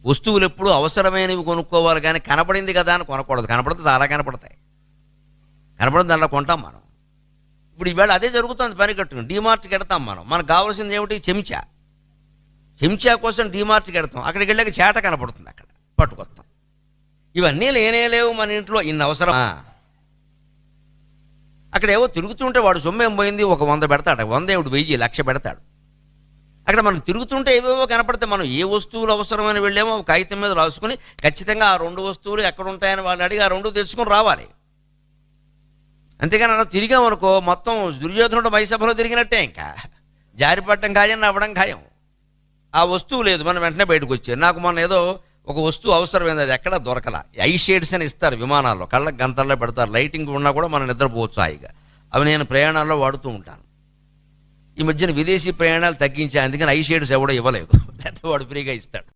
వస్తువులు ఎప్పుడు అవసరమైనవి కొనుక్కోవాలి, కానీ కనపడింది కదా అని కొనకూడదు. కనపడితే చాలా కనపడతాయి, కనపడింది దాంట్లో కొంటాం మనం. ఇప్పుడు ఈవేళ అదే జరుగుతుంది. పని కట్టుకుని డీమార్ట్కి వెడతాం మనం. మనకు కావాల్సింది ఏమిటి? చెంచా కోసం డీమార్ట్కి వెడతాం. అక్కడికి వెళ్ళాక చేట కనపడుతుంది, అక్కడ పట్టుకొస్తాం. ఇవన్నీ లేనే లేవు మన ఇంట్లో. ఇన్ని అవసరమా? అక్కడ ఏవో తిరుగుతుంటే వాడు సొమ్మేం పోయింది, ఒక 100 పెడతాడు, 100 ఏమిటి 1000 1,00,000 పెడతాడు. అక్కడ మనకు తిరుగుతుంటే ఏవేవో కనపడితే మనం ఏ వస్తువులు అవసరమని వెళ్ళామో కాగితం మీద రాసుకుని ఖచ్చితంగా ఆ 2 వస్తువులు ఎక్కడ ఉంటాయని వాళ్ళు అడిగి ఆ 2 తెచ్చుకొని రావాలి. అంతేగాని అలా తిరిగామనుకో మొత్తం దుర్యోధనుడు మైసభలో తిరిగినట్టే, ఇంకా జారిపడటం ఖాయం, నవ్వడం ఖాయం. ఆ వస్తువు లేదు, మనం వెంటనే బయటకు వచ్చారు. నాకు మొన్న ఏదో ఒక వస్తువు అవసరమైంది, అది ఎక్కడ దొరకలా. ఐ షేడ్స్ అని ఇస్తారు విమానాల్లో, కళ్ళకి గంతల్లో పెడతారు, లైటింగ్ ఉన్నా కూడా మనం నిద్రపోవచ్చు హాయిగా. అవి నేను ప్రయాణాల్లో వాడుతూ ఉంటాను. ఈ మధ్యన విదేశీ ప్రయాణాలు తగ్గించా, అందుకని ఐ షేడ్స్ ఎవడో ఇవ్వలేదు, లేకపోతే వాడు ఫ్రీగా ఇస్తాడు.